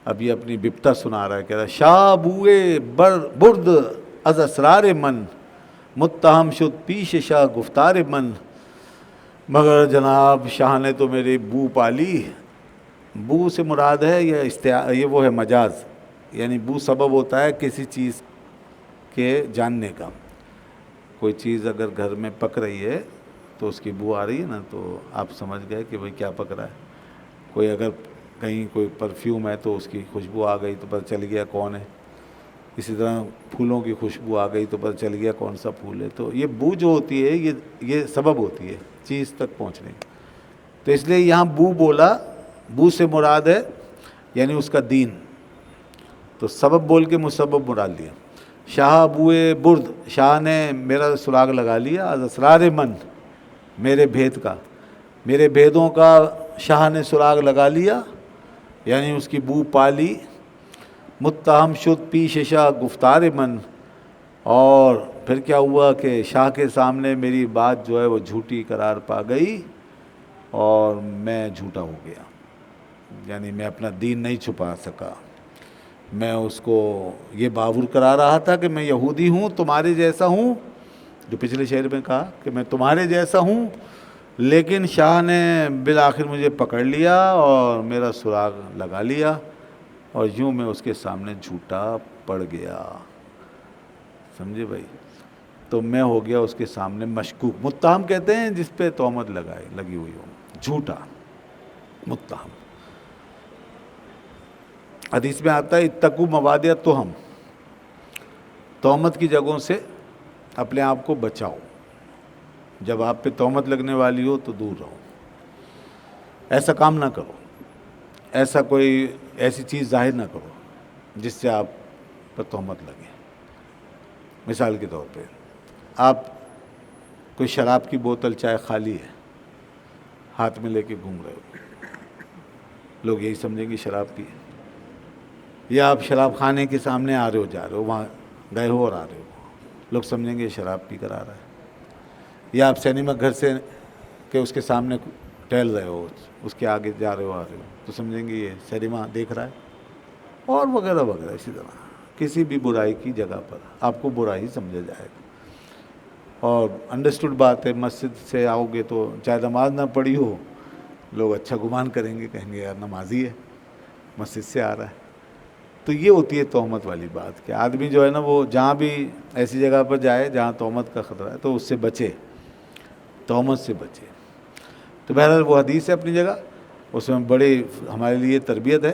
اب یہ اپنی بپتا سنا رہا ہے، کہہ رہا ہے شاہ بوئے برد از اسرار من، متہم شد پیش شاہ گفتار من، مگر جناب شاہ نے تو میری بو پالی. بو سے مراد ہے یہ وہ ہے مجاز، یعنی بو سبب ہوتا ہے کسی چیز کے جاننے کا. کوئی چیز اگر گھر میں پک رہی ہے تو اس کی بو آ رہی ہے نا، تو آپ سمجھ گئے کہ بھئی کیا پک رہا ہے. کوئی اگر کہیں کوئی پرفیوم ہے تو اس کی خوشبو آ گئی تو پتہ چل گیا کون ہے. اسی طرح پھولوں کی خوشبو آ گئی تو پتہ چل گیا کون سا پھول ہے. تو یہ بو جو ہوتی ہے یہ سبب ہوتی ہے چیز تک پہنچنے کی. تو اس لیے یہاں بو بولا، بو سے مراد ہے یعنی اس کا دین. تو سبب بول کے مسبب مراد لیا. شاہ بوئے برد، شاہ نے میرا سراغ لگا لیا، از اسرار من، میرے بھید کا، میرے بھیدوں کا شاہ نے سراغ لگا لیا، یعنی اس کی بو پالی. متہم شد پیش شاہ گفتار من، اور پھر کیا ہوا کہ شاہ کے سامنے میری بات جو ہے وہ جھوٹی قرار پا گئی اور میں جھوٹا ہو گیا. یعنی میں اپنا دین نہیں چھپا سکا. میں اس کو یہ باور کرا رہا تھا کہ میں یہودی ہوں، تمہارے جیسا ہوں، جو پچھلے شعر میں کہا کہ میں تمہارے جیسا ہوں، لیکن شاہ نے بالآخر مجھے پکڑ لیا اور میرا سراغ لگا لیا، اور یوں میں اس کے سامنے جھوٹا پڑ گیا. سمجھے بھائی؟ تو میں ہو گیا اس کے سامنے مشکوک. متہم کہتے ہیں جس پہ تہمت لگی ہوئی ہو، جھوٹا متہم. حدیث میں آتا ہے اتقوا موادع التہم، تہمت کی جگہوں سے اپنے آپ کو بچاؤ. جب آپ پہ تہمت لگنے والی ہو تو دور رہو، ایسا کام نہ کرو، ایسی چیز ظاہر نہ کرو جس سے آپ پر تہمت لگے. مثال کے طور پہ آپ کوئی شراب کی بوتل چائے خالی ہے ہاتھ میں لے کے گھوم رہے ہو، لوگ یہی سمجھیں گے شراب پی ہے. یا آپ شراب خانے کے سامنے آ رہے ہو، جا رہے ہو، وہاں گئے ہو اور آ رہے ہو، لوگ سمجھیں گے شراب پی کر آ رہا ہے. یا آپ سینما گھر سے کہ اس کے سامنے ٹہل رہے ہو، اس کے آگے جا رہے ہو، آ رہے ہو، تو سمجھیں گے یہ سینما دیکھ رہا ہے، اور وغیرہ وغیرہ. اسی طرح کسی بھی برائی کی جگہ پر آپ کو برا ہی سمجھا جائے گا. اور انڈرسٹوڈ بات ہے، مسجد سے آؤ گے تو چاہے نماز نہ پڑھی ہو، لوگ اچھا گمان کریں گے، کہیں گے یار نمازی ہے، مسجد سے آ رہا ہے. تو یہ ہوتی ہے تہمت والی بات کہ آدمی جو ہے نا وہ جہاں بھی ایسی جگہ پر جائے جہاں تہمت کا خطرہ ہے تو اس سے بچے، تہمت سے بچے. تو بہرحال وہ حدیث ہے اپنی جگہ، اس میں بڑی ہمارے لیے تربیت ہے.